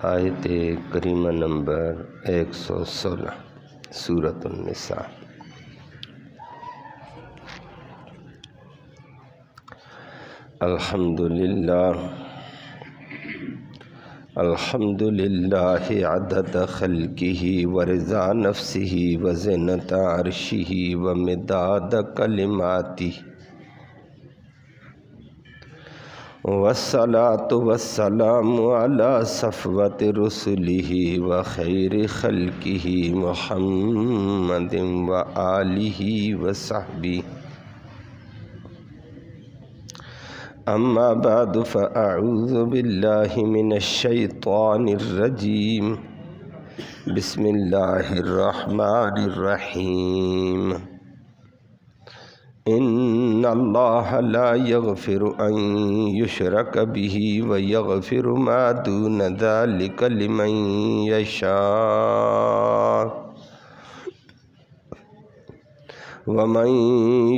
آیت کریمہ نمبر 116 سورۃ النساء۔ الحمد للہ عدد خلقہ ورضا نفسہ وزنۃ عرشہ ومداد کلماتہ، والصلاة والسلام علی صفوت رسلہ وخیر خلقہ محمد وآلہ وصحبہ، اما بعد فاعوذ باللہ من الشیطان الرجیم، بسم اللہ الرحمن الرحیم۔ ان اللہ لا یغفر ان یشرک بہ ویغفر ما دون ذلک لمن یشاء، ومن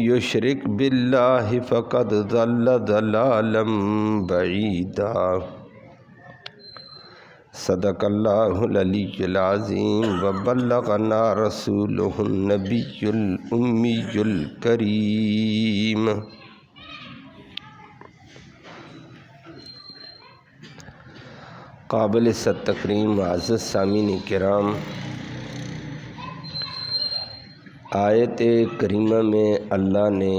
یشرک باللہ فقد ضل ضلالا بعیدا۔ صدق اللہ العلی العظیم وبلغنا رسولہ النبی الامی الکریم۔ قابل تکریم معزز سامعین کرام، آیت کریمہ میں اللہ نے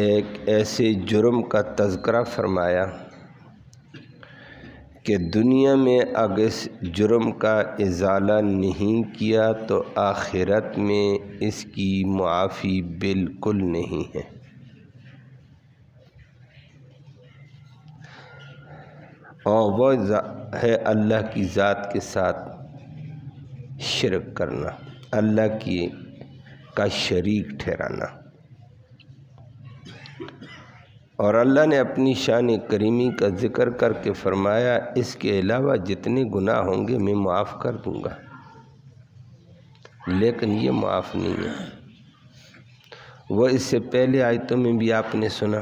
ایک ایسے جرم کا تذکرہ فرمایا کہ دنیا میں اگر اس جرم کا ازالہ نہیں کیا تو آخرت میں اس کی معافی بالکل نہیں ہے۔ اور وہ ہے اللہ کی ذات کے ساتھ شرک کرنا، اللہ کا شریک ٹھہرانا۔ اور اللہ نے اپنی شان کریمی کا ذکر کر کے فرمایا اس کے علاوہ جتنے گناہ ہوں گے میں معاف کر دوں گا، لیکن یہ معاف نہیں ہے۔ وہ اس سے پہلے آیتوں میں بھی آپ نے سنا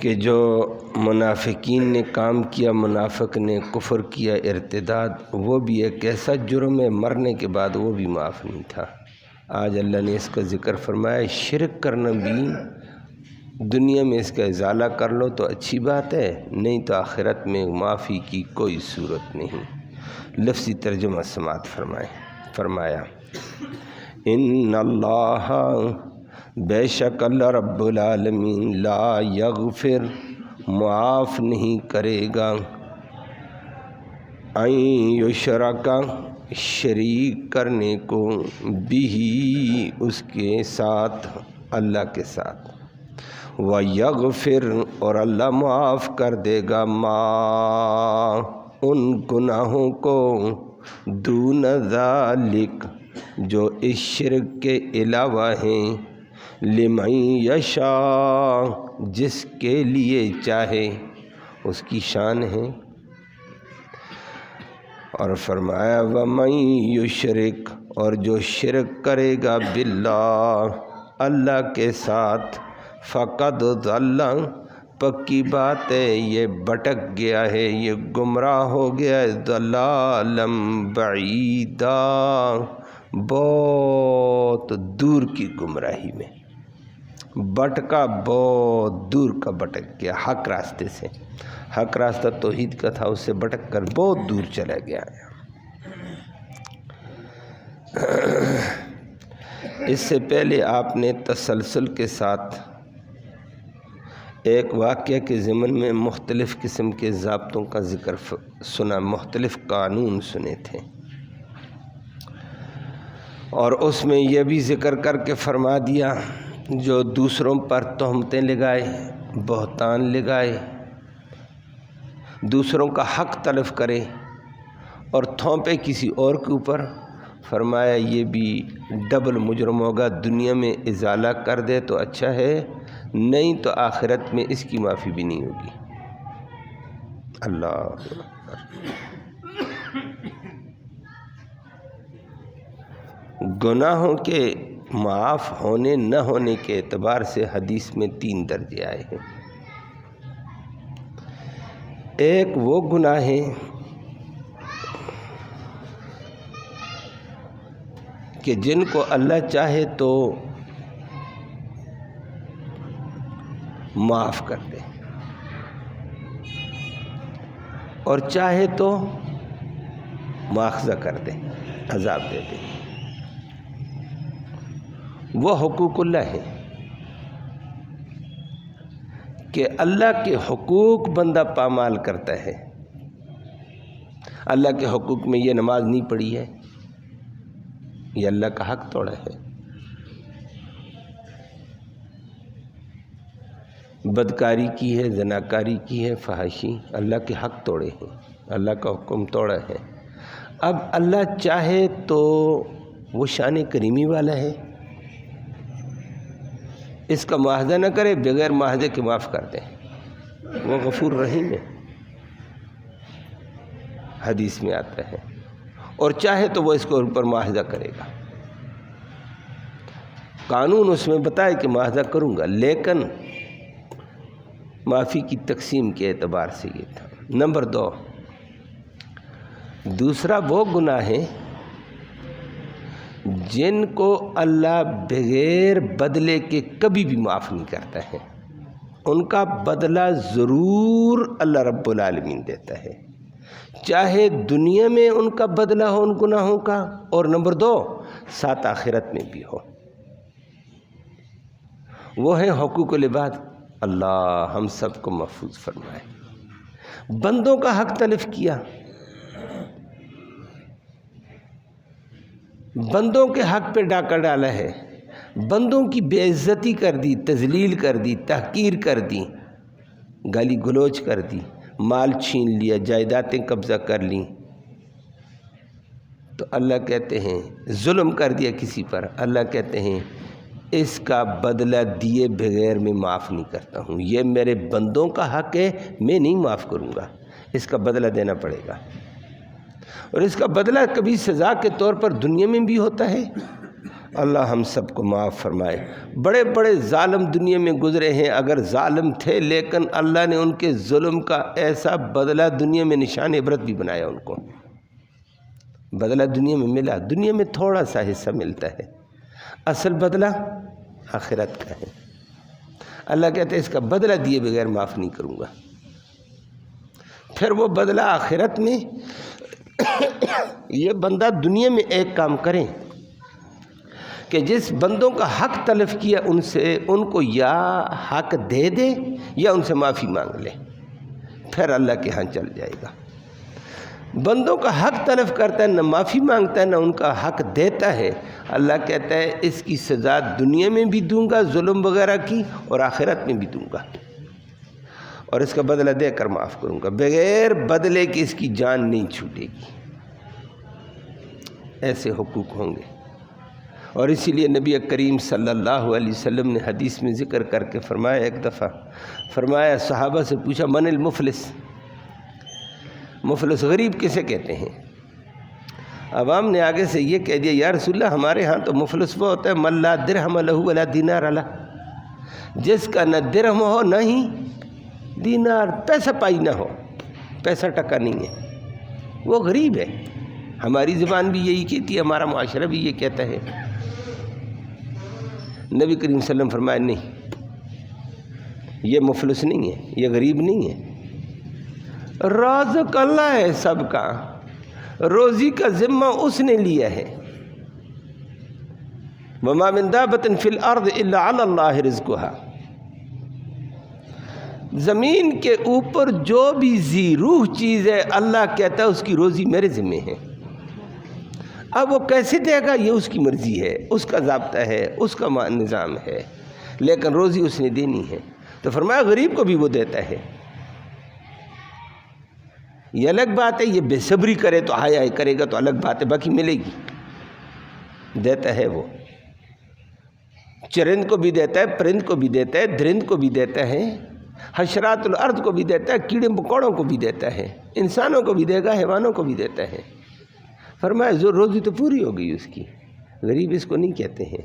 کہ جو منافقین نے کام کیا، منافق نے کفر کیا، ارتداد، وہ بھی ایک ایسا جرم ہے مرنے کے بعد وہ بھی معاف نہیں تھا۔ آج اللہ نے اس کا ذکر فرمایا شرک کرنا بھی دنیا میں اس کا ازالہ کر لو تو اچھی بات ہے، نہیں تو آخرت میں معافی کی کوئی صورت نہیں۔ لفظی ترجمہ سماعت فرمایا ان اللہ، بے شک اللہ رب العالمین، لا یغفر، معاف نہیں کرے گا، ان یشرک، شریک کرنے کو، بھی اس کے ساتھ، اللہ کے ساتھ، وَيَغْفِرْ، اور اللہ معاف کر دے گا، ما، ان گناہوں کو، دون ذالک، جو اس شرک کے علاوہ ہیں، لمن یشاء، جس کے لیے چاہے، اس کی شان ہے۔ اور فرمایا وَمَن یشرک، اور جو شرک کرے گا باللہ، اللہ کے ساتھ، فقد ضل، پکی بات ہے یہ بھٹک گیا ہے، یہ گمراہ ہو گیا ہے، ضلالا بعیدا، بہت دور کی گمراہی میں بھٹکا، بہت دور کا بھٹک گیا حق راستے سے۔ حق راستہ توحید کا تھا، اس سے بھٹک کر بہت دور چلا گیا۔ اس سے پہلے آپ نے تسلسل کے ساتھ ایک واقعہ کے ضمن میں مختلف قسم کے ضابطوں کا ذکر سنا، مختلف قانون سنے تھے، اور اس میں یہ بھی ذکر کر کے فرما دیا جو دوسروں پر تہمتیں لگائے، بہتان لگائے، دوسروں کا حق تلف کرے اور تھوپے کسی اور کے اوپر، فرمایا یہ بھی ڈبل مجرم ہوگا، دنیا میں ازالہ کر دے تو اچھا ہے، نہیں تو آخرت میں اس کی معافی بھی نہیں ہوگی۔ اللہ گناہوں کے معاف ہونے نہ ہونے کے اعتبار سے حدیث میں 3 درجے آئے ہیں۔ ایک وہ گناہ ہیں کہ جن کو اللہ چاہے تو معاف کر دے اور چاہے تو مواخذہ کر دے، عذاب دے دے۔ وہ حقوق اللہ ہے کہ اللہ کے حقوق بندہ پامال کرتا ہے۔ اللہ کے حقوق میں یہ نماز نہیں پڑھی ہے، یہ اللہ کا حق توڑا ہے۔ بدکاری کی ہے، زناکاری کی ہے، فحاشی، اللہ کے حق توڑے ہیں، اللہ کا حکم توڑا ہے۔ اب اللہ چاہے تو وہ شان کریمی والا ہے، اس کا معاہدہ نہ کرے، بغیر معاہدے کے معاف کر دیں، وہ غفور رحیم ہے، حدیث میں آتا ہے۔ اور چاہے تو وہ اس کے اوپر معاہدہ کرے گا، قانون اس میں بتائے کہ معاہدہ کروں گا، لیکن معافی کی تقسیم کے اعتبار سے یہ تھا۔ نمبر 2، دوسرا وہ گناہ ہیں جن کو اللہ بغیر بدلے کے کبھی بھی معاف نہیں کرتا ہے، ان کا بدلہ ضرور اللہ رب العالمین دیتا ہے، چاہے دنیا میں ان کا بدلہ ہو ان گناہوں کا، اور نمبر 2 ساتھ آخرت میں بھی ہو۔ وہ ہیں حقوق العباد۔ اللہ ہم سب کو محفوظ فرمائے۔ بندوں کا حق تلف کیا، بندوں کے حق پہ ڈاکہ ڈالا ہے، بندوں کی بے عزتی کر دی، تذلیل کر دی، تحقیر کر دی، گالی گلوچ کر دی، مال چھین لیا، جائیدادیں قبضہ کر لیں، تو اللہ کہتے ہیں ظلم کر دیا کسی پر، اللہ کہتے ہیں اس کا بدلہ دیے بغیر میں معاف نہیں کرتا ہوں، یہ میرے بندوں کا حق ہے، میں نہیں معاف کروں گا، اس کا بدلہ دینا پڑے گا۔ اور اس کا بدلہ کبھی سزا کے طور پر دنیا میں بھی ہوتا ہے۔ اللہ ہم سب کو معاف فرمائے۔ بڑے بڑے ظالم دنیا میں گزرے ہیں، اگر ظالم تھے لیکن اللہ نے ان کے ظلم کا ایسا بدلہ دنیا میں نشان عبرت بھی بنایا، ان کو بدلہ دنیا میں ملا، دنیا میں تھوڑا سا حصہ ملتا ہے، اصل بدلہ آخرت کا ہے۔ اللہ کہتے ہیں اس کا بدلہ دیے بغیر معاف نہیں کروں گا۔ پھر وہ بدلہ آخرت میں یہ بندہ دنیا میں ایک کام کریں کہ جس بندوں کا حق تلف کیا ان کو یا حق دے دے یا ان سے معافی مانگ لے، پھر اللہ کے ہاں چل جائے گا۔ بندوں کا حق تلف کرتا ہے، نہ معافی مانگتا ہے نہ ان کا حق دیتا ہے، اللہ کہتا ہے اس کی سزا دنیا میں بھی دوں گا ظلم وغیرہ کی، اور آخرت میں بھی دوں گا، اور اس کا بدلہ دے کر معاف کروں گا، بغیر بدلے کہ اس کی جان نہیں چھوٹے گی۔ ایسے حقوق ہوں گے۔ اور اسی لیے نبی کریم صلی اللہ علیہ وسلم نے حدیث میں ذکر کر کے فرمایا، ایک دفعہ فرمایا، صحابہ سے پوچھا من المفلس، مفلس غریب کسے کہتے ہیں؟ عوام نے آگے سے یہ کہہ دیا، یا رسول اللہ ہمارے ہاں تو مفلس وہ ہوتا ہے من لا درہم لہ ولا دینار لہ، جس کا نہ درہم ہو نہ ہی دینار، پیسہ پائی نہ ہو، پیسہ ٹکا نہیں ہے، وہ غریب ہے۔ ہماری زبان بھی یہی کہتی ہے، ہمارا معاشرہ بھی یہ کہتا ہے۔ نبی کریم صلی اللہ علیہ وسلم فرمایا نہیں، یہ مفلس نہیں ہے، یہ غریب نہیں ہے، رازق اللہ ہے سب کا، روزی کا ذمہ اس نے لیا ہے۔ وَمَا مِن دَابَّةٍ فِي الْأَرْضِ إِلَّا عَلَى اللَّهِ رِزْقُهَا، زمین کے اوپر جو بھی ذی روح چیز ہے اللہ کہتا ہے اس کی روزی میرے ذمہ ہے۔ اب وہ کیسے دے گا یہ اس کی مرضی ہے، اس کا ضابطہ ہے، اس کا نظام ہے، لیکن روزی اس نے دینی ہے۔ تو فرمایا غریب کو بھی وہ دیتا ہے۔ یہ الگ بات ہے، یہ بے صبری کرے تو ہائے ہائے کرے گا تو الگ بات ہے، باقی ملے گی، دیتا ہے وہ۔ چرند کو بھی دیتا ہے، پرند کو بھی دیتا ہے، درند کو بھی دیتا ہے، حشرات الارض کو بھی دیتا ہے، کیڑے مکوڑوں کو بھی دیتا ہے، انسانوں کو بھی دے گا، حیوانوں کو بھی دیتا ہے۔ فرمایا جو روزی تو پوری ہو گئی اس کی، غریب اس کو نہیں کہتے ہیں۔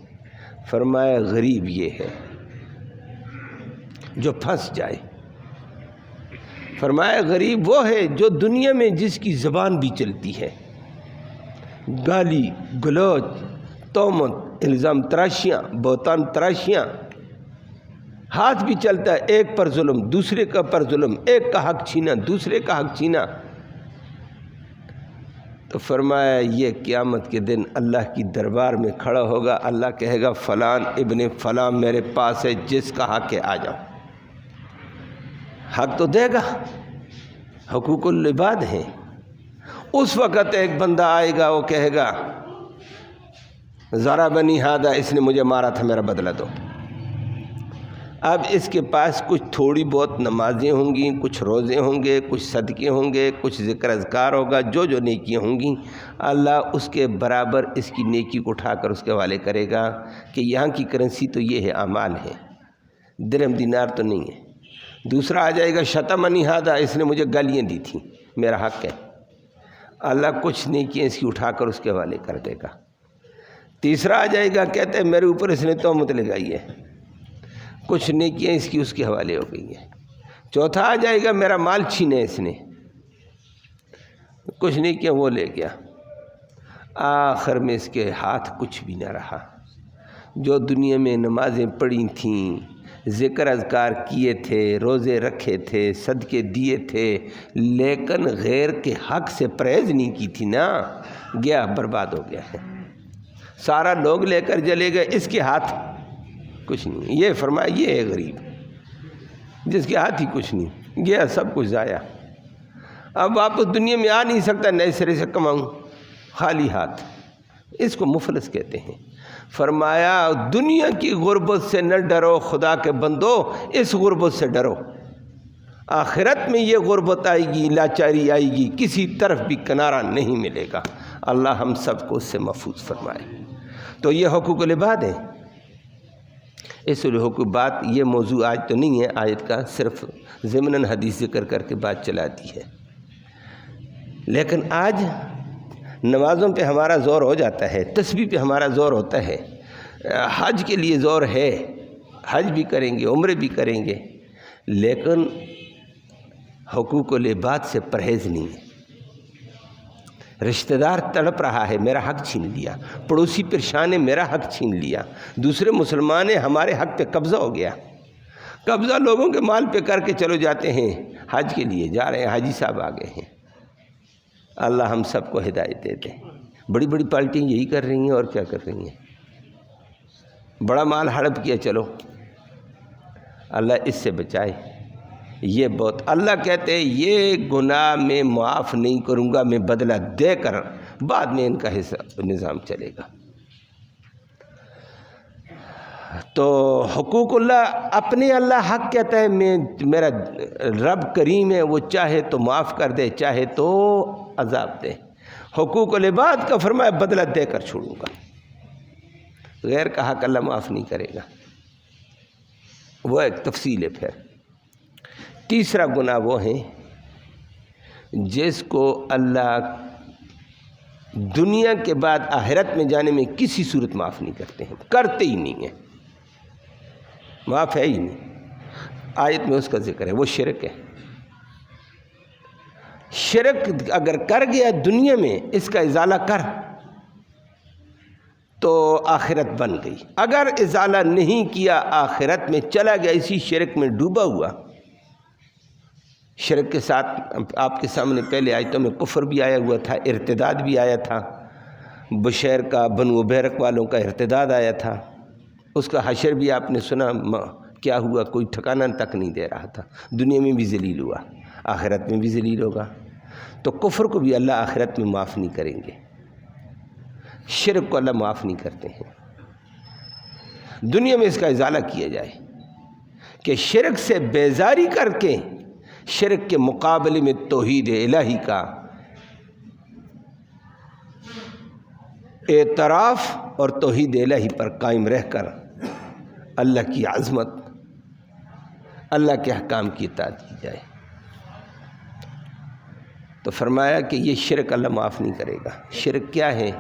فرمایا غریب یہ ہے جو پھنس جائے، فرمایا غریب وہ ہے جو دنیا میں جس کی زبان بھی چلتی ہے، گالی گلوچ، تہمت، الزام تراشیاں، بہتان تراشیاں، ہاتھ بھی چلتا ہے، ایک پر ظلم، دوسرے کا پر ظلم، ایک کا حق چھینا، دوسرے کا حق چھینا۔ تو فرمایا یہ قیامت کے دن اللہ کی دربار میں کھڑا ہوگا، اللہ کہے گا فلان ابن فلان میرے پاس ہے، جس کا حق ہے آ جاؤ۔ حق تو دے گا، حقوق العباد ہیں۔ اس وقت ایک بندہ آئے گا، وہ کہے گا ضربنی ھذا، اس نے مجھے مارا تھا، میرا بدلہ دو۔ اب اس کے پاس کچھ تھوڑی بہت نمازیں ہوں گی، کچھ روزے ہوں گے، کچھ صدقے ہوں گے، کچھ ذکر اذکار ہوگا، جو نیکیاں ہوں گی اللہ اس کے برابر اس کی نیکی کو اٹھا کر اس کے حوالے کرے گا کہ یہاں کی کرنسی تو یہ ہے، اعمال ہے، درہم دینار تو نہیں ہے۔ دوسرا آ جائے گا شتمنی ھذا، اس نے مجھے گالیاں دی تھیں، میرا حق ہے، اللہ کچھ نیکیاں اس کی اٹھا کر اس کے حوالے کر دے گا۔ تیسرا آ جائے گا، کہتے ہیں میرے اوپر اس نے تہمت لگائی ہے، کچھ نیکیاں اس کی اس کے حوالے ہو گئی ہیں۔ چوتھا آ جائے گا میرا مال چھینے اس نے، کچھ نیکیاں وہ لے گیا۔ آخر میں اس کے ہاتھ کچھ بھی نہ رہا۔ جو دنیا میں نمازیں پڑھی تھیں، ذکر اذکار کیے تھے، روزے رکھے تھے، صدقے دیے تھے، لیکن غیر کے حق سے پرہیز نہیں کی تھی نا، گیا برباد ہو گیا ہے۔ سارا لوگ لے کر چلے گئے، اس کے ہاتھ کچھ نہیں۔ یہ فرمایا یہ ہے غریب، جس کے ہاتھ ہی کچھ نہیں، گیا سب کچھ ضائع۔ اب واپس دنیا میں آ نہیں سکتا، نئے سرے سے کماؤں، خالی ہاتھ، اس کو مفلس کہتے ہیں۔ فرمایا دنیا کی غربت سے نہ ڈرو خدا کے بندو، اس غربت سے ڈرو۔ آخرت میں یہ غربت آئے گی، لاچاری آئے گی، کسی طرف بھی کنارہ نہیں ملے گا۔ اللہ ہم سب کو اس سے محفوظ فرمائے۔ تو یہ حقوق العباد ہے۔ اس حقوق بات یہ موضوع آج تو نہیں ہے، آیت کا صرف ضمناً حدیث ذکر کر کے بات چلا دی ہے، لیکن آج نمازوں پہ ہمارا زور ہو جاتا ہے، تسبیح پہ ہمارا زور ہوتا ہے، حج کے لیے زور ہے، حج بھی کریں گے، عمرے بھی کریں گے، لیکن حقوق العباد سے پرہیز نہیں ہے۔ رشتہ دار تڑپ رہا ہے، میرا حق چھین لیا، پڑوسی پریشان ہے، میرا حق چھین لیا، دوسرے مسلمان ہیں، ہمارے حق پہ قبضہ ہو گیا۔ قبضہ لوگوں کے مال پہ کر کے چلو جاتے ہیں، حج کے لیے جا رہے ہیں، حاجی صاحب آ گئے ہیں۔ اللہ ہم سب کو ہدایت دے دے۔ بڑی بڑی پارٹیاں یہی کر رہی ہیں، اور کیا کر رہی ہیں، بڑا مال ہڑپ کیا، چلو اللہ اس سے بچائے۔ یہ بہت، اللہ کہتے ہیں یہ گناہ میں معاف نہیں کروں گا، میں بدلہ دے کر بعد میں ان کا نظام چلے گا۔ تو حقوق اللہ اپنے اللہ حق کہتا ہے، میرا رب کریم ہے، وہ چاہے تو معاف کر دے، چاہے تو عذاب دے۔ حقوق العباد کا فرمایا بدلہ دے کر چھوڑوں گا، غیر کا حق اللہ معاف نہیں کرے گا، وہ ایک تفصیل ہے۔ پھر تیسرا گناہ وہ ہے جس کو اللہ دنیا کے بعد آخرت میں جانے میں کسی صورت معاف نہیں کرتے ہیں، کرتے ہی نہیں ہیں، معاف ہے ہی نہیں۔ آیت میں اس کا ذکر ہے، وہ شرک ہے۔ شرک اگر کر گیا دنیا میں، اس کا ازالہ کر تو آخرت بن گئی، اگر ازالہ نہیں کیا آخرت میں چلا گیا اسی شرک میں ڈوبا ہوا۔ شرک کے ساتھ آپ کے سامنے پہلے آیتوں میں کفر بھی آیا ہوا تھا، ارتداد بھی آیا تھا، بشیر کا، بنو بیرق والوں کا ارتداد آیا تھا، اس کا حشر بھی آپ نے سنا، کیا ہوا، کوئی ٹھکانہ تک نہیں دے رہا تھا، دنیا میں بھی ذلیل ہوا، آخرت میں بھی ذلیل ہوگا۔ تو کفر کو بھی اللہ آخرت میں معاف نہیں کریں گے، شرک کو اللہ معاف نہیں کرتے ہیں۔ دنیا میں اس کا ازالہ کیا جائے کہ شرک سے بیزاری کر کے شرک کے مقابلے میں توحید الہی کا اعتراف اور توحید الہی پر قائم رہ کر اللہ کی عظمت، اللہ کے احکام کی اطاعت کی جائے۔ تو فرمایا کہ یہ شرک اللہ معاف نہیں کرے گا۔ شرک کیا ہے؟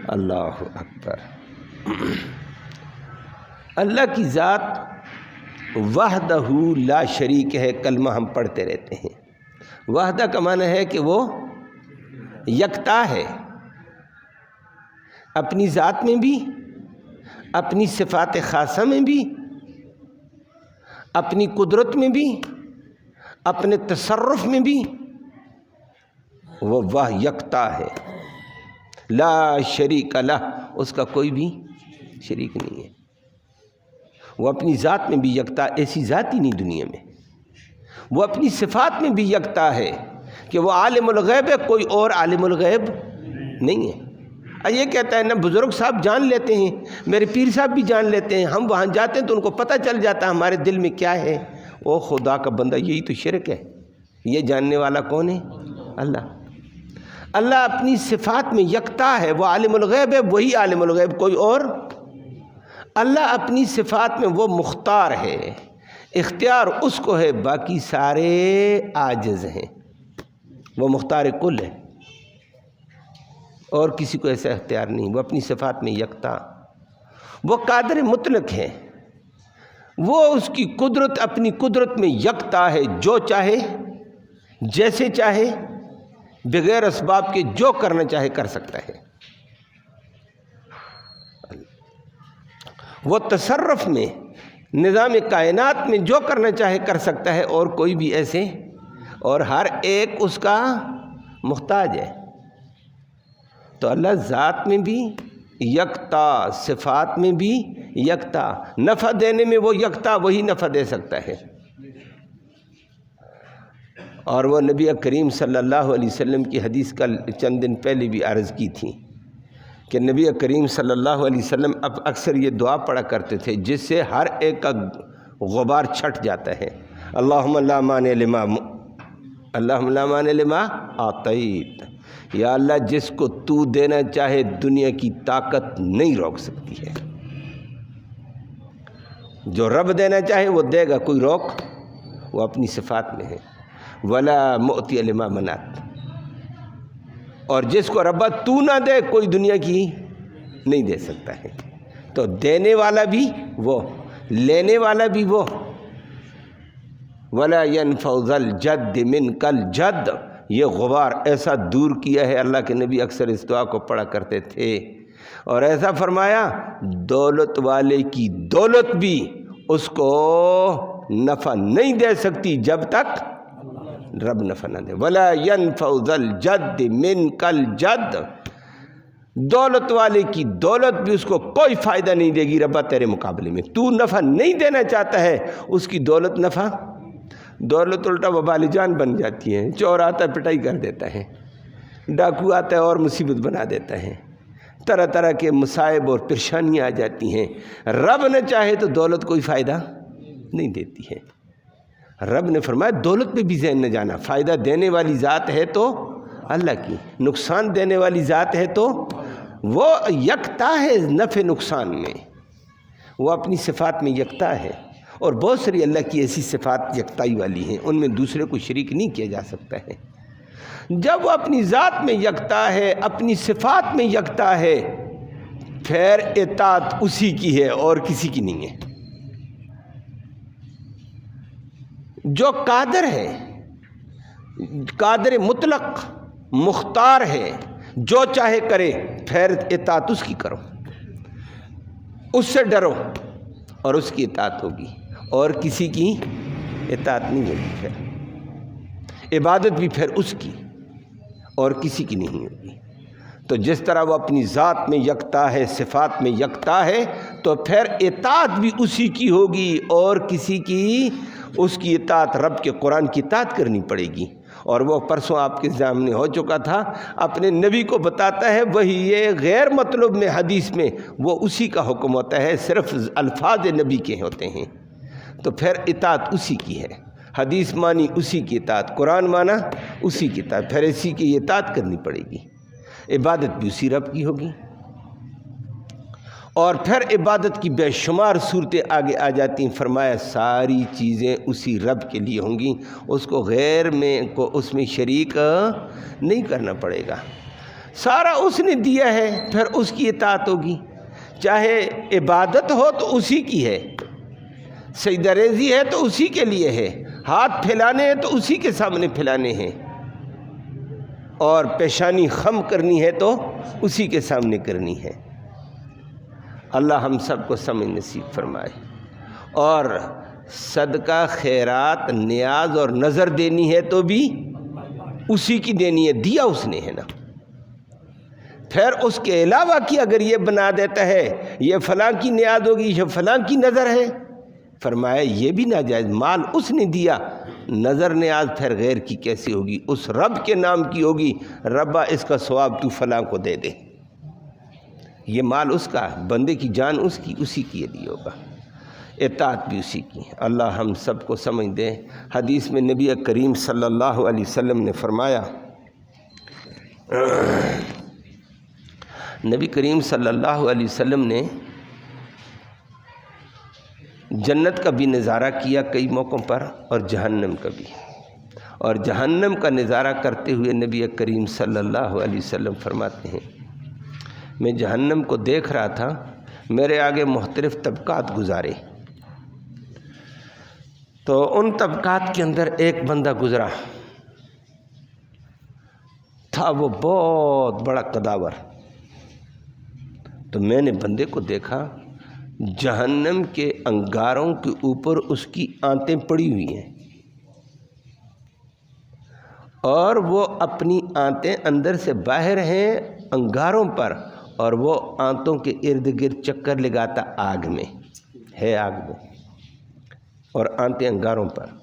اللہ اکبر، اللہ کی ذات وحدہ لا شریک ہے کلمہ ہم پڑھتے رہتے ہیں۔ وحدہ کا معنی ہے کہ وہ یکتا ہے، اپنی ذات میں بھی، اپنی صفات خاصہ میں بھی، اپنی قدرت میں بھی، اپنے تصرف میں بھی وہ یکتا ہے۔ لا شریک لہ، اس کا کوئی بھی شریک نہیں ہے۔ وہ اپنی ذات میں بھی یکتا، ایسی ذات ہی نہیں دنیا میں۔ وہ اپنی صفات میں بھی یکتا ہے کہ وہ عالم الغیب ہے، کوئی اور عالم الغیب نہیں ہے۔ یہ کہتا ہے نا بزرگ صاحب جان لیتے ہیں، میرے پیر صاحب بھی جان لیتے ہیں، ہم وہاں جاتے ہیں تو ان کو پتہ چل جاتا ہے ہمارے دل میں کیا ہے۔ او خدا کا بندہ، یہی تو شرک ہے۔ یہ جاننے والا کون ہے؟ اللہ۔ اللہ اپنی صفات میں یکتا ہے، وہ عالم الغیب ہے، وہی عالم الغیب، کوئی اور۔ اللہ اپنی صفات میں وہ مختار ہے، اختیار اس کو ہے، باقی سارے عاجز ہیں۔ وہ مختار کل ہے اور کسی کو ایسا اختیار نہیں۔ وہ اپنی صفات میں یکتا، وہ قادر مطلق ہے، وہ اس کی قدرت اپنی قدرت میں یکتا ہے، جو چاہے جیسے چاہے بغیر اسباب کے جو کرنا چاہے کر سکتا ہے۔ وہ تصرف میں، نظام کائنات میں جو کرنا چاہے کر سکتا ہے، اور کوئی بھی ایسے، اور ہر ایک اس کا محتاج ہے۔ تو اللہ ذات میں بھی یکتا، صفات میں بھی یکتا، نفع دینے میں وہ یکتا، وہی نفع دے سکتا ہے۔ اور وہ نبی کریم صلی اللہ علیہ وسلم کی حدیث کل چند دن پہلے بھی عرض کی تھی کہ نبی کریم صلی اللہ علیہ وسلم اب اکثر یہ دعا پڑھا کرتے تھے جس سے ہر ایک کا غبار چھٹ جاتا ہے۔ اللہم لا مانع لما اعطیت، یا اللہ جس کو تو دینا چاہے دنیا کی طاقت نہیں روک سکتی ہے۔ جو رب دینا چاہے وہ دے گا، کوئی روک، وہ اپنی صفات میں ہے۔ ولا معطی لما منعت، اور جس کو ربا تو نہ دے کوئی دنیا کی نہیں دے سکتا ہے۔ تو دینے والا بھی وہ، لینے والا بھی وہ۔ ولا ينفع ذا الجد منک الجد، یہ غبار ایسا دور کیا ہے اللہ کے نبی اکثر اس دعا کو پڑھا کرتے تھے، اور ایسا فرمایا دولت والے کی دولت بھی اس کو نفع نہیں دے سکتی جب تک رب نفع نہ دے۔ ولا ينفع ذا الجد منک الجد، دولت والے کی دولت بھی اس کو کوئی فائدہ نہیں دے گی ربا تیرے مقابلے میں۔ تو نفع نہیں دینا چاہتا ہے، اس کی دولت نفع، دولت الٹا وبال جان بن جاتی ہے۔ چور آتا ہے پٹائی کر دیتا ہے، ڈاکو آتا ہے اور مصیبت بنا دیتا ہے، طرح طرح کے مصائب اور پریشانیاں آ جاتی ہیں۔ رب نہ چاہے تو دولت کوئی فائدہ نہیں دیتی ہے۔ رب نے فرمایا دولت پہ بھی ذہن نہ جانا، فائدہ دینے والی ذات ہے تو اللہ کی، نقصان دینے والی ذات ہے تو وہ یکتا ہے نفع نقصان میں، وہ اپنی صفات میں یکتا ہے۔ اور بہت ساری اللہ کی ایسی صفات یکتائی والی ہیں، ان میں دوسرے کو شریک نہیں کیا جا سکتا ہے۔ جب وہ اپنی ذات میں یکتا ہے، اپنی صفات میں یکتا ہے، پھر اطاعت اسی کی ہے اور کسی کی نہیں ہے۔ جو قادر ہے، قادر مطلق، مختار ہے، جو چاہے کرے، پھر اطاعت اس کی کرو، اس سے ڈرو اور اس کی اطاعت ہوگی، اور کسی کی اطاعت نہیں ہوگی۔ پھر عبادت بھی پھر اس کی اور کسی کی نہیں ہوگی۔ تو جس طرح وہ اپنی ذات میں یکتا ہے، صفات میں یکتا ہے، تو پھر اطاعت بھی اسی کی ہوگی اور کسی کی، اس کی اطاعت رب کے قرآن کی اطاعت کرنی پڑے گی۔ اور وہ پرسوں آپ کے سامنے ہو چکا تھا، اپنے نبی کو بتاتا ہے وہی، یہ غیر مطلب میں حدیث میں وہ اسی کا حکم ہوتا ہے، صرف الفاظ نبی کے ہوتے ہیں، تو پھر اطاعت اسی کی ہے۔ حدیث مانی اسی کی اطاعت، قرآن مانا اسی کی اطاعت، پھر اسی کی اطاعت کرنی پڑے گی۔ عبادت بھی اسی رب کی ہوگی، اور پھر عبادت کی بے شمار صورتیں آگے آ جاتی ہیں۔ فرمایا ساری چیزیں اسی رب کے لیے ہوں گی، اس کو غیر میں کو اس میں شریک نہیں کرنا پڑے گا۔ سارا اس نے دیا ہے، پھر اس کی اطاعت ہوگی۔ چاہے عبادت ہو تو اسی کی ہے، سجدہ ریزی ہے تو اسی کے لیے ہے، ہاتھ پھیلانے ہیں تو اسی کے سامنے پھیلانے ہیں، اور پیشانی خم کرنی ہے تو اسی کے سامنے کرنی ہے۔ اللہ ہم سب کو سمجھ نصیب فرمائے۔ اور صدقہ خیرات نیاز اور نظر دینی ہے تو بھی اسی کی دینی ہے، دیا اس نے ہے نا۔ پھر اس کے علاوہ کی اگر یہ بنا دیتا ہے یہ فلاں کی نیاز ہوگی، یہ فلاں کی نظر ہے، فرمایا یہ بھی ناجائز، مال اس نے دیا، نظر نیاز پھر غیر کی کیسی ہوگی؟ اس رب کے نام کی ہوگی، ربا اس کا ثواب تو فلاں کو دے دے، یہ مال اس کا، بندے کی جان اس کی، اسی کے لیے ہوگا، اطاعت بھی اسی کی۔ اللہ ہم سب کو سمجھ دے۔ حدیث میں نبی کریم صلی اللہ علیہ وسلم نے فرمایا، نبی کریم صلی اللہ علیہ وسلم نے جنت کا بھی نظارہ کیا کئی موقعوں پر اور جہنم کا بھی، اور جہنم کا نظارہ کرتے ہوئے نبی کریم صلی اللہ علیہ وسلم فرماتے ہیں، میں جہنم کو دیکھ رہا تھا، میرے آگے مختلف طبقات گزارے، تو ان طبقات کے اندر ایک بندہ گزرا تھا، وہ بہت بڑا قداور، تو میں نے بندے کو دیکھا جہنم کے انگاروں کے اوپر اس کی آنتیں پڑی ہوئی ہیں، اور وہ اپنی آنتیں اندر سے باہر ہیں انگاروں پر، اور وہ آنتوں کے ارد گرد چکر لگاتا آگ میں ہے، آگ میں، اور آنتیں انگاروں پر،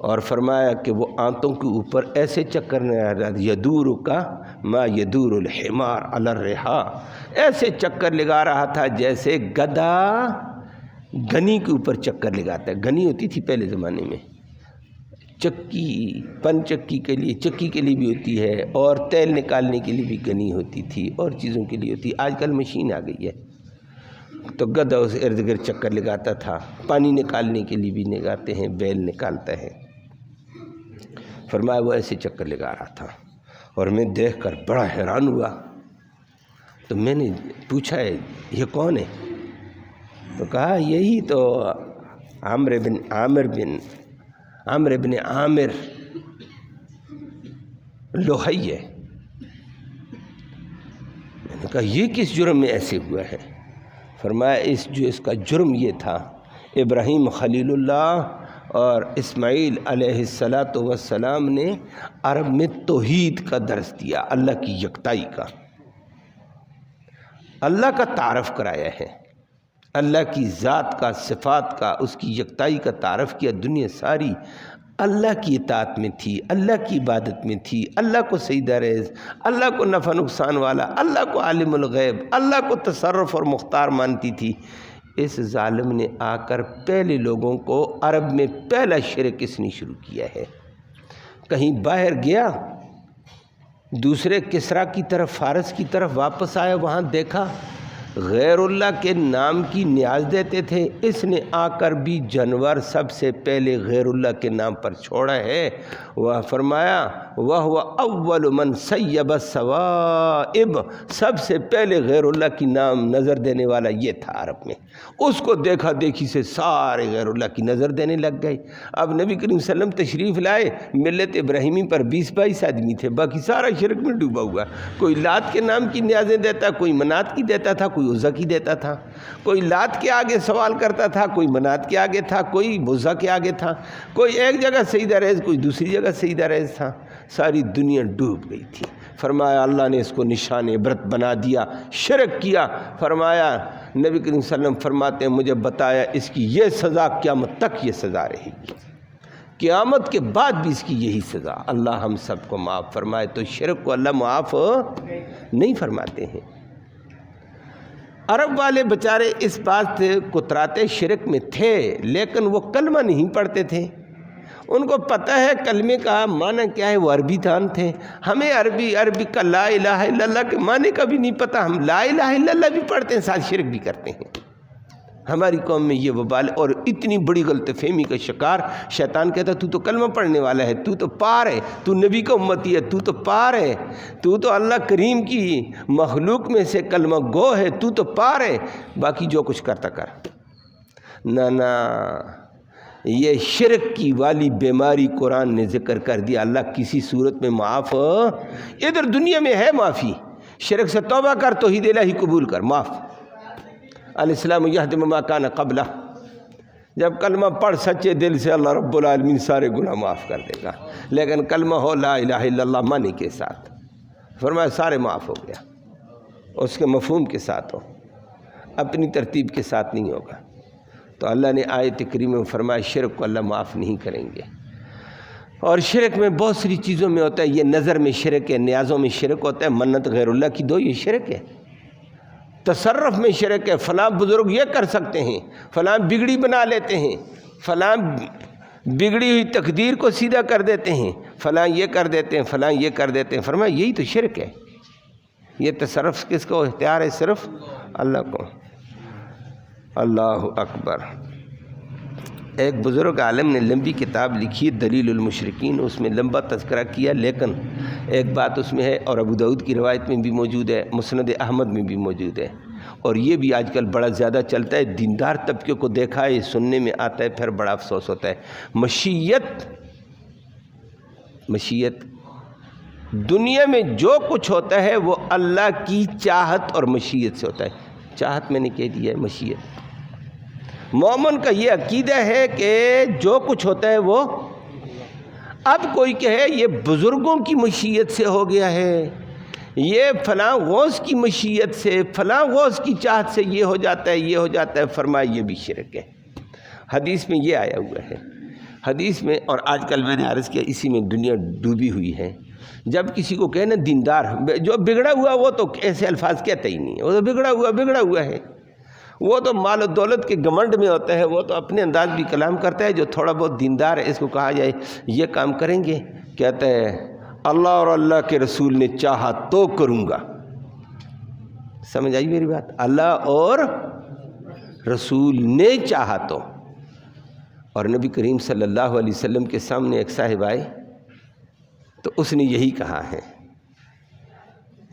اور فرمایا کہ وہ آنتوں کے اوپر ایسے چکر یدور کا ما یدور الحمار علی الرحا، ایسے چکر لگا رہا تھا جیسے گدھا گنی کے اوپر چکر لگاتا ہے۔ گنی ہوتی تھی پہلے زمانے میں، چکی، پن چکی کے لیے، چکی کے لیے بھی ہوتی ہے، اور تیل نکالنے کے لیے بھی گنی ہوتی تھی، اور چیزوں کے لیے ہوتی، آج کل مشین آ گئی ہے، تو گدھا اس ارد گرد چکر لگاتا تھا، پانی نکالنے کے لیے بھی لگاتے ہیں، بیل نکالتا ہے، فرمایا وہ ایسے چکر لگا رہا تھا، اور میں دیکھ کر بڑا حیران ہوا، تو میں نے پوچھا ہے یہ کون ہے؟ تو کہا یہی تو عامر بن عامر لوہی ہے۔ میں نے کہا یہ کس جرم میں ایسے ہوا ہے؟ فرمایا اس کا جرم یہ تھا، ابراہیم خلیل اللہ اور اسماعیل علیہ السلام نے عرب میں توحید کا درس دیا، اللہ کی یکتائی کا، اللہ کا تعارف کرایا ہے، اللہ کی ذات کا، صفات کا، اس کی یکتائی کا تعارف کیا۔ دنیا ساری اللہ کی اطاعت میں تھی، اللہ کی عبادت میں تھی، اللہ کو سجدہ ریز، اللہ کو نفع نقصان والا، اللہ کو عالم الغیب، اللہ کو تصرف اور مختار مانتی تھی۔ اس ظالم نے آ کر پہلے لوگوں کو عرب میں پہلا شرک اس نے شروع کیا ہے۔ کہیں باہر گیا، دوسرے کسرا کی طرف، فارس کی طرف واپس آیا، وہاں دیکھا غیر اللہ کے نام کی نیاز دیتے تھے، اس نے آ کر بھی جانور سب سے پہلے غیر اللہ کے نام پر چھوڑا ہے۔ وہ فرمایا وَهُوَ أَوَّلُ مَنْ سَيَّبَ السَّوَائِبَ، سب سے پہلے غیر اللہ کی نام نظر دینے والا یہ تھا عرب میں۔ اس کو دیکھا دیکھی سے سارے غیر اللہ کی نظر دینے لگ گئے۔ اب نبی کریم صلی اللہ علیہ وسلم تشریف لائے، ملت ابراہیمی پر 20-22 آدمی تھے، باقی سارا شرک میں ڈوبا ہوا، کوئی لات کے نام کی نیازیں دیتا، کوئی منات کی دیتا تھا، کوئی عزا کی دیتا تھا، کوئی لات کے آگے سوال کرتا تھا، کوئی منات کے آگے تھا، کوئی عزا کے آگے تھا، کوئی ایک جگہ سجدہ ریز، کوئی دوسری جگہ سجدہ ریز تھا، ساری دنیا ڈوب گئی تھی۔ فرمایا اللہ نے اس کو نشان عبرت بنا دیا، شرک کیا۔ فرمایا نبی کریم صلی اللہ علیہ وسلم فرماتے ہیں مجھے بتایا اس کی یہ سزا قیامت تک یہ سزا رہے گی، قیامت کے بعد بھی اس کی یہی سزا۔ اللہ ہم سب کو معاف فرمائے۔ تو شرک کو اللہ معاف نہیں فرماتے ہیں۔ عرب والے بیچارے اس بات سے کتراتے شرک میں تھے، لیکن وہ کلمہ نہیں پڑھتے تھے، ان کو پتہ ہے کلمے کا معنی کیا ہے، وہ عربی دان تھے۔ ہمیں عربی کا لا الہ الا اللہ کے معنی کا بھی نہیں پتہ، ہم لا الہ الا اللہ بھی پڑھتے ہیں، ساتھ شرک بھی کرتے ہیں۔ ہماری قوم میں یہ وبال اور اتنی بڑی غلط فہمی کا شکار، شیطان کہتا تو تو کلمہ پڑھنے والا ہے، تو تو پار ہے، تو نبی کا امتی ہے، تو تو پار ہے، تو تو اللہ کریم کی مخلوق میں سے کلمہ گو ہے، تو تو پار ہے، باقی جو کچھ کرتا کر۔ نہ یہ شرک کی والی بیماری قرآن نے ذکر کر دیا۔ اللہ کسی صورت میں معاف ادھر دنیا میں ہے معافی، شرک سے توبہ کر، توحید الہی قبول کر، معاف۔ الاسلام یہدم ما کان قبلہ، جب کلمہ پڑھ سچے دل سے اللہ رب العالمین سارے گناہ معاف کر دے گا، لیکن کلمہ ہو لا الہ الا اللہ معنی کے ساتھ، فرمایا سارے معاف ہو گیا، اس کے مفہوم کے ساتھ ہو، اپنی ترتیب کے ساتھ نہیں ہوگا۔ تو اللہ نے آیت کریمہ میں فرمایا شرک کو اللہ معاف نہیں کریں گے۔ اور شرک میں بہت ساری چیزوں میں ہوتا ہے، یہ نظر میں شرک ہے، نیازوں میں شرک ہوتا ہے، منت غیر اللہ کی دو، یہ شرک ہے۔ تصرف میں شرک ہے، فلاں بزرگ یہ کر سکتے ہیں، فلاں بگڑی بنا لیتے ہیں، فلاں بگڑی ہوئی تقدیر کو سیدھا کر دیتے ہیں، فلاں یہ کر دیتے ہیں، فلاں یہ کر دیتے ہیں، فرمایا یہی تو شرک ہے۔ یہ تصرف کس کو اختیار ہے؟ صرف اللہ کو۔ اللہ اکبر۔ ایک بزرگ عالم نے لمبی کتاب لکھی دلیل المشرکین، اس میں لمبا تذکرہ کیا، لیکن ایک بات اس میں ہے، اور ابو داؤد کی روایت میں بھی موجود ہے، مسند احمد میں بھی موجود ہے، اور یہ بھی آج کل بڑا زیادہ چلتا ہے، دیندار طبقے کو دیکھا ہے، سننے میں آتا ہے، پھر بڑا افسوس ہوتا ہے۔ مشیت دنیا میں جو کچھ ہوتا ہے وہ اللہ کی چاہت اور مشیت سے ہوتا ہے۔ چاہت میں نے کہہ دیا ہے، مشیت۔ مومن کا یہ عقیدہ ہے کہ جو کچھ ہوتا ہے وہ، اب کوئی کہے یہ بزرگوں کی مشیت سے ہو گیا ہے، یہ فلاں غوث کی مشیت سے، فلاں غوث کی چاہت سے یہ ہو جاتا ہے، یہ ہو جاتا ہے، فرمایا یہ بھی شرک ہے۔ حدیث میں یہ آیا ہوا ہے، حدیث میں، اور آج کل میں نے عرض کیا اسی میں دنیا ڈوبی ہوئی ہے۔ جب کسی کو کہے نا دیندار، جو بگڑا ہوا وہ تو ایسے الفاظ کہتا ہی نہیں ہے، وہ تو بگڑا ہوا ہے، وہ تو مال و دولت کے گھمنڈ میں ہوتا ہے، وہ تو اپنے انداز بھی کلام کرتا ہے۔ جو تھوڑا بہت دیندار ہے، اس کو کہا جائے یہ کام کریں گے، کہتا ہے اللہ اور اللہ کے رسول نے چاہا تو کروں گا۔ سمجھ آئی میری بات؟ اللہ اور رسول نے چاہا تو۔ اور نبی کریم صلی اللہ علیہ وسلم کے سامنے ایک صاحب آئے تو اس نے یہی کہا ہے،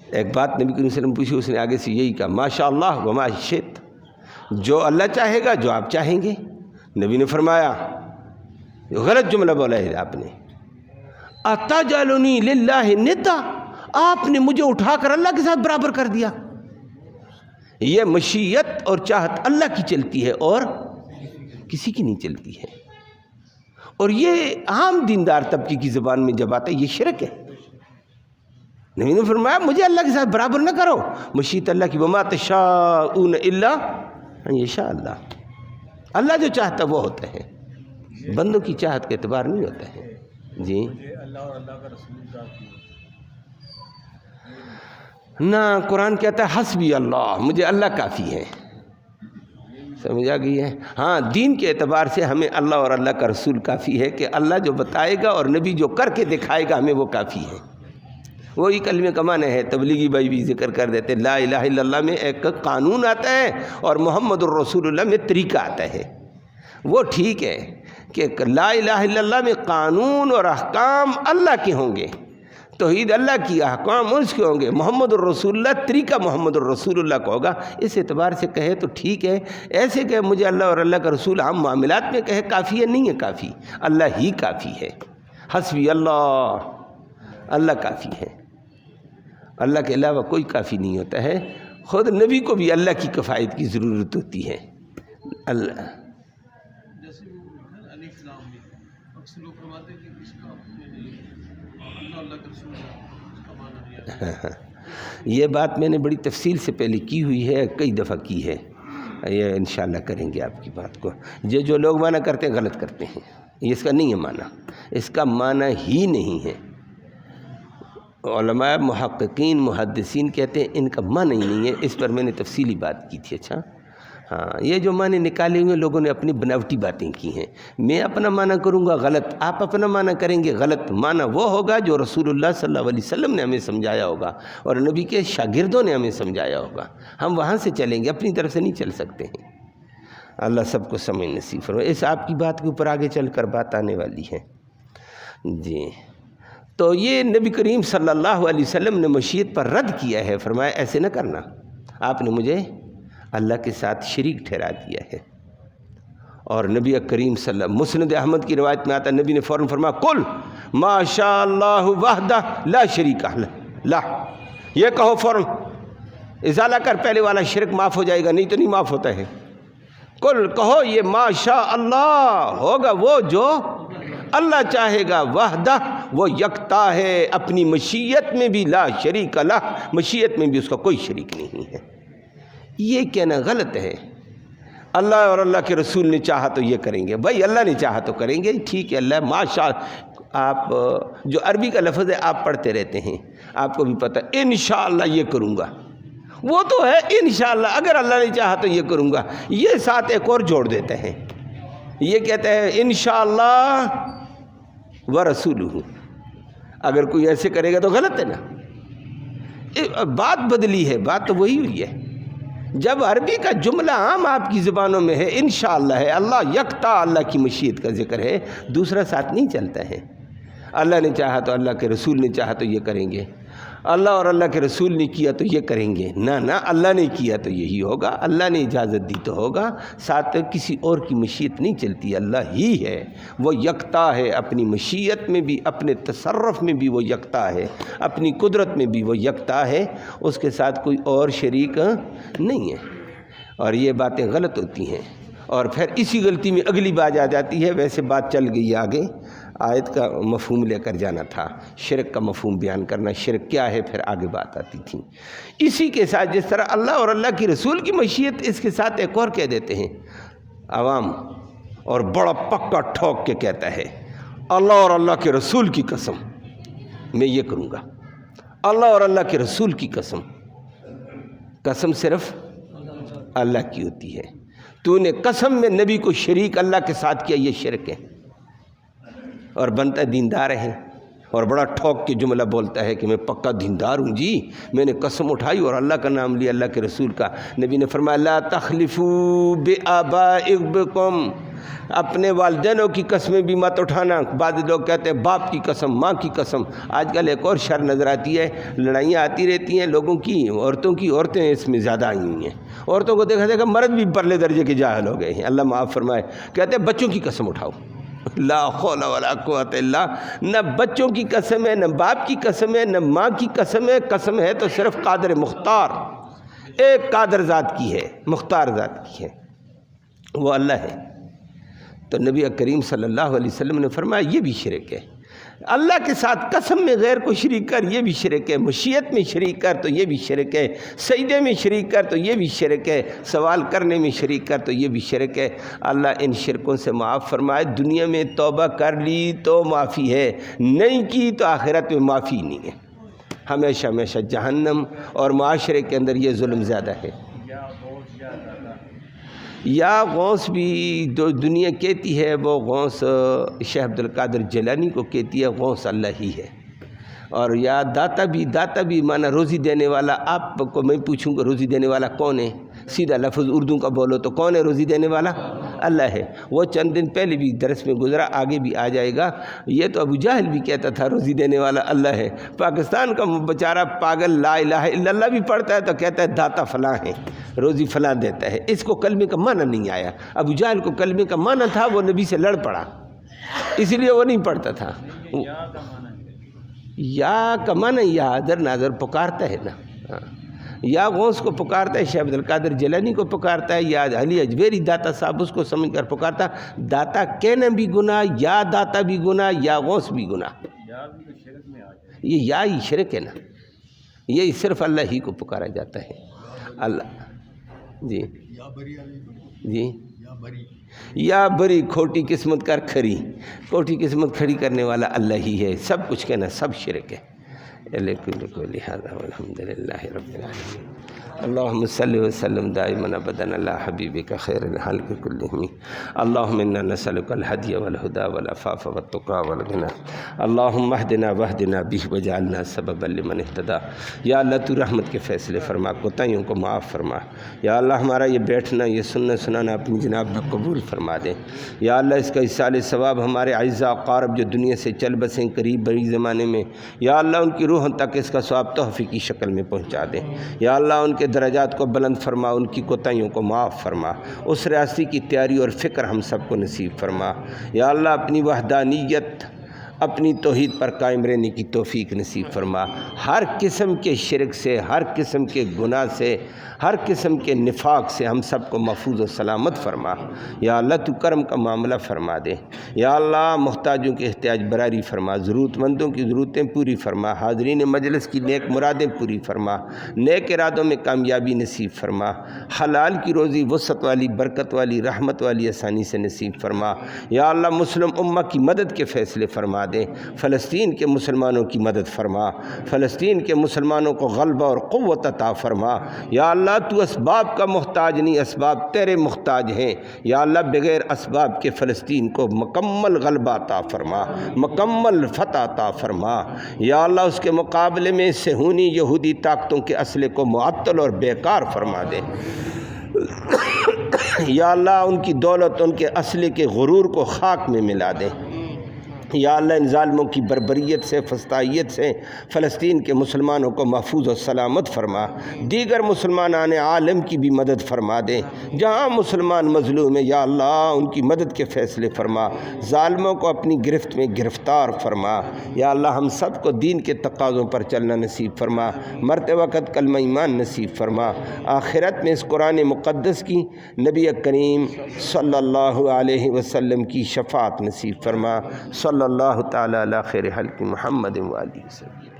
ایک بات نبی کریم صلی اللہ علیہ وسلم پوچھی، اس نے آگے سے یہی کہا ماشاء اللہ وما شئت، جو اللہ چاہے گا، جو آپ چاہیں گے۔ نبی نے فرمایا، غلط جملہ بولا ہے آپ نے، اتجعلنی للہ ندا، آپ نے مجھے اٹھا کر اللہ کے ساتھ برابر کر دیا۔ یہ مشیت اور چاہت اللہ کی چلتی ہے اور کسی کی نہیں چلتی ہے، اور یہ عام دیندار طبقے کی زبان میں جب آتا ہے یہ شرک ہے۔ نبی نے فرمایا مجھے اللہ کے ساتھ برابر نہ کرو، مشیت اللہ کی، وما تشاءون الا ان یشاء اللہ، اللہ جو چاہتا وہ ہوتا ہے، بندوں کی چاہت کا اعتبار نہیں ہوتا ہے۔ جی اللہ اور اللہ کا رسول کافی نہ، قرآن کہتا ہے حسبی اللہ، مجھے اللہ کافی ہے۔ سمجھ آ گئی ہے؟ ہاں، دین کے اعتبار سے ہمیں اللہ اور اللہ کا رسول کافی ہے، کہ اللہ جو بتائے گا اور نبی جو کر کے دکھائے گا ہمیں وہ کافی ہے۔ وہی کلمے کا معنی ہے، تبلیغی بھائی بھی ذکر کر دیتے، لا الہ الا اللہ میں ایک قانون آتا ہے اور محمد الرسول اللہ میں طریقہ آتا ہے۔ وہ ٹھیک ہے کہ لا الہ الا اللہ میں قانون اور احکام اللہ کے ہوں گے، توحید اللہ کی، احکام اس کے ہوں گے، محمد الرسول اللہ طریقہ محمد الرسول اللہ کا ہوگا۔ اس اعتبار سے کہے تو ٹھیک ہے، ایسے کہ مجھے اللہ اور اللہ کا رسول عام معاملات میں کہے کافی ہے، نہیں ہے کافی، اللہ ہی کافی ہے۔ حسبی اللہ، اللہ کافی ہے، اللہ کے علاوہ کوئی کافی نہیں ہوتا ہے۔ خود نبی کو بھی اللہ کی کفایت کی ضرورت ہوتی ہے۔ اللہ جیسے وہ الف لام میں اکثر لوگ فرماتے ہیں کہ اس کا اللہ اللہ کا رسول اس کا معنی نہیں آتا۔ یہ بات میں نے بڑی تفصیل سے پہلے کی ہوئی ہے، کئی دفعہ کی ہے، یہ انشاءاللہ کریں گے آپ کی بات کو۔ جو لوگ معنی کرتے ہیں غلط کرتے ہیں، یہ اس کا نہیں ہے معنی، اس کا معنی ہی نہیں ہے۔ علماء محققین محدثین کہتے ہیں ان کا معنی ہی نہیں ہے، اس پر میں نے تفصیلی بات کی تھی۔ اچھا ہاں، یہ جو معنی نکالے ہوئے لوگوں نے اپنی بناوٹی باتیں کی ہیں، میں اپنا معنی کروں گا غلط، آپ اپنا معنی کریں گے غلط۔ معنی وہ ہوگا جو رسول اللہ صلی اللہ علیہ وسلم نے ہمیں سمجھایا ہوگا اور نبی کے شاگردوں نے ہمیں سمجھایا ہوگا، ہم وہاں سے چلیں گے، اپنی طرف سے نہیں چل سکتے ہیں۔ اللہ سب کو سمجھ نصیب فرمائے۔ اس آپ کی بات کے اوپر آگے چل کر بات آنے والی ہے۔ جی، تو یہ نبی کریم صلی اللہ علیہ وسلم نے مشیت پر رد کیا ہے، فرمایا ایسے نہ کرنا، آپ نے مجھے اللہ کے ساتھ شریک ٹھہرا دیا ہے۔ اور نبی کریم صلی اللہ علیہ وسلم مسند احمد کی روایت میں آتا ہے، نبی نے فوراً فرمایا قل ما شاء اللہ وحدہ لا شریک لا، یہ کہو فوراً، ازالہ کر پہلے والا شرک معاف ہو جائے گا، نہیں تو نہیں معاف ہوتا ہے۔ قل کہو یہ ما شاء اللہ ہوگا وہ جو اللہ چاہے گا، وحدہ وہ یکتا ہے اپنی مشیت میں بھی، لا شریک لہ مشیت میں بھی اس کا کوئی شریک نہیں ہے۔ یہ کہنا غلط ہے۔ اللہ اور اللہ کے رسول نے چاہا تو یہ کریں گے، بھائی اللہ نے چاہا تو کریں گے، ٹھیک ہے۔ اللہ ماشاء، آپ جو عربی کا لفظ ہے آپ پڑھتے رہتے ہیں، آپ کو بھی پتہ ہے انشاءاللہ یہ کروں گا، وہ تو ہے انشاءاللہ، اگر اللہ نے چاہا تو یہ کروں گا۔ یہ ساتھ ایک اور جوڑ دیتے ہیں، یہ کہتے ہیں انشاءاللہ ورسولہ، اگر کوئی ایسے کرے گا تو غلط ہے نا، بات بدلی ہے، بات تو وہی ہوئی ہے۔ جب عربی کا جملہ عام آپ کی زبانوں میں ہے انشاءاللہ ہے، اللہ یکتا، اللہ کی مشیت کا ذکر ہے، دوسرا ساتھ نہیں چلتا ہے۔ اللہ نے چاہا تو، اللہ کے رسول نے چاہا تو یہ کریں گے، اللہ اور اللہ کے رسول نے کیا تو یہ کریں گے، نہ اللہ نے کیا تو یہی ہوگا، اللہ نے اجازت دی تو ہوگا، ساتھ کسی اور کی مشیت نہیں چلتی، اللہ ہی ہے، وہ یکتا ہے، اپنی مشیت میں بھی، اپنے تصرف میں بھی وہ یکتا ہے، اپنی قدرت میں بھی وہ یکتا ہے، اس کے ساتھ کوئی اور شریک نہیں ہے۔ اور یہ باتیں غلط ہوتی ہیں، اور پھر اسی غلطی میں اگلی بات آ جاتی ہے، ویسے بات چل گئی آگے، آیت کا مفہوم لے کر جانا تھا، شرک کا مفہوم بیان کرنا، شرک کیا ہے، پھر آگے بات آتی تھی۔ اسی کے ساتھ جس طرح اللہ اور اللہ کی رسول کی مشیت، اس کے ساتھ ایک اور کہہ دیتے ہیں عوام، اور بڑا پکا ٹھوک کے کہتا ہے اللہ اور اللہ کے رسول کی قسم میں یہ کروں گا، اللہ اور اللہ کے رسول کی قسم، قسم صرف اللہ کی ہوتی ہے، تو نے قسم میں نبی کو شریک اللہ کے ساتھ کیا، یہ شرک ہے، اور بنتا دیندار ہے، اور بڑا ٹھوک کے جملہ بولتا ہے کہ میں پکا دیندار ہوں جی، میں نے قسم اٹھائی اور اللہ کا نام لیا، اللہ کے رسول کا۔ نبی نے فرمایا لا تخلفوا بآبائکم، اپنے والدینوں کی قسمیں بھی مت اٹھانا۔ بعض لوگ کہتے ہیں باپ کی قسم، ماں کی قسم۔ آج کل ایک اور شر نظر آتی ہے، لڑائیاں آتی رہتی ہیں لوگوں کی، عورتوں کی، عورتیں اس میں زیادہ آئی ہوئی ہیں، عورتوں کو دیکھا دیکھا مرد بھی پرلے درجے کے جاہل ہو گئے ہیں، اللہ معاف فرمائے۔ کہتے ہیں بچوں کی قسم اٹھاؤ، لا حول ولا قوت الا، نہ بچوں کی قسم ہے، نہ باپ کی قسم ہے، نہ ماں کی قسم ہے، قسم ہے تو صرف قادر مختار، ایک قادر ذات کی ہے، مختار ذات کی ہے، وہ اللہ ہے۔ تو نبی کریم صلی اللہ علیہ وسلم نے فرمایا یہ بھی شرک ہے، اللہ کے ساتھ قسم میں غیر کو شریک کر یہ بھی شرک ہے، مشیت میں شریک کر تو یہ بھی شرک ہے، سجدے میں شریک کر تو یہ بھی شرک ہے، سوال کرنے میں شریک کر تو یہ بھی شرک ہے۔ اللہ ان شرکوں سے معاف فرمائے، دنیا میں توبہ کر لی تو معافی ہے، نہیں کی تو آخرت میں معافی نہیں ہے، ہمیشہ ہمیشہ جہنم، اور معاشرے کے اندر یہ ظلم زیادہ ہے۔ یا غوث بھی جو دنیا کہتی ہے، وہ غوث شیخ عبد القادر جیلانی کو کہتی ہے، غوث اللہ ہی ہے۔ اور یا داتا بھی مانا روزی دینے والا۔ آپ کو میں پوچھوں گا روزی دینے والا کون ہے؟ سیدھا لفظ اردو کا بولو تو کون ہے روزی دینے والا؟ اللہ ہے۔ وہ چند دن پہلے بھی درس میں گزرا، آگے بھی آ جائے گا۔ یہ تو ابو جہل بھی کہتا تھا روزی دینے والا اللہ ہے۔ پاکستان کا بیچارہ پاگل لا الہ الا اللہ بھی پڑھتا ہے تو کہتا ہے داتا فلاں ہے، روزی فلاں دیتا ہے۔ اس کو کلمے کا معنی نہیں آیا۔ ابو جہل کو کلمے کا معنی تھا، وہ نبی سے لڑ پڑا، اس لیے وہ نہیں پڑھتا تھا۔ یا کا معنی یا حاضر ناظر پکارتا ہے نا، یا غوث کو پکارتا ہے، شیخ عبد القادر جیلانی کو پکارتا ہے، یا علی اجمیری داتا صاحب اس کو سمجھ کر پکارتا۔ داتا کہنا بھی گناہ، یا داتا بھی گناہ، یا غوث بھی گناہ، یہ یا ہی شرک ہے نا، یہ صرف اللہ ہی کو پکارا جاتا ہے۔ اللہ جی جی یا بری کھوٹی قسمت کر کھری، کھوٹی قسمت کھڑی کرنے والا اللہ ہی ہے۔ سب کچھ کہنا سب شرک ہے۔ لہذا والحمد للہ رب العالمین۔ اللہم صلی وسلم دائما ابدا علی حبیبک خیر الخلق کلہم۔ اللہم انا نسألک الہدی والہدی والعفاف والتقی والغنی۔ اللہم اہدنا واہدنا بہ وجعلنا سببا لمن اہتدی۔ یا اللہ تو رحمت کے فیصلے فرما، کوتاہیوں کو معاف فرما۔ یا اللہ ہمارا یہ بیٹھنا، یہ سننا سنانا اپنی جناب میں قبول فرما دے۔ یا اللہ اس کا اصال ثواب ہمارے اعزاء اقارب جو دنیا سے چل بسیں قریب بڑی زمانے میں، یا اللہ ان کی روحوں تک اس کا ثواب تحفے کی شکل میں پہنچا دے۔ یا اللہ ان کے کے درجات کو بلند فرما، ان کی کوتاہیوں کو معاف فرما، اس ریاستی کی تیاری اور فکر ہم سب کو نصیب فرما۔ یا اللہ اپنی وحدانیت، اپنی توحید پر قائم رہنے کی توفیق نصیب فرما، ہر قسم کے شرک سے، ہر قسم کے گناہ سے، ہر قسم کے نفاق سے ہم سب کو محفوظ و سلامت فرما۔ یا اللہ تو کرم کا معاملہ فرما دے۔ یا اللہ محتاجوں کے احتیاج براری فرما، ضرورت مندوں کی ضرورتیں پوری فرما، حاضرین مجلس کی نیک مرادیں پوری فرما، نیک ارادوں میں کامیابی نصیب فرما، حلال کی روزی وسعت والی، برکت والی، رحمت والی آسانی سے نصیب فرما۔ یا اللہ مسلم امہ کی مدد کے فیصلے فرما دے، فلسطین کے مسلمانوں کی مدد فرما، فلسطین کے مسلمانوں کو غلبہ اور قوت عطا فرما۔ یا اللہ تو اسباب کا محتاج نہیں، اسباب تیرے محتاج ہیں۔ یا اللہ بغیر اسباب کے فلسطین کو مکمل غلبہ عطا فرما، مکمل فتح عطا فرما۔ یا اللہ اس کے مقابلے میں صہیونی یہودی طاقتوں کے اسلحے کو معطل اور بیکار فرما دے۔ یا اللہ ان کی دولت، ان کے اسلحے کے غرور کو خاک میں ملا دے۔ یا اللہ ان ظالموں کی بربریت سے، فسطائیت سے فلسطین کے مسلمانوں کو محفوظ و سلامت فرما، دیگر مسلمانان عالم کی بھی مدد فرما دے، جہاں مسلمان مظلوم ہیں یا اللہ ان کی مدد کے فیصلے فرما، ظالموں کو اپنی گرفت میں گرفتار فرما۔ یا اللہ ہم سب کو دین کے تقاضوں پر چلنا نصیب فرما، مرتے وقت کلمہ ایمان نصیب فرما، آخرت میں اس قرآن مقدس کی نبی کریم صلی اللہ علیہ وسلم کی شفاعت نصیب فرما۔ صلی اللہ تعالی علی خیر خلق محمد و آلہ وسلم۔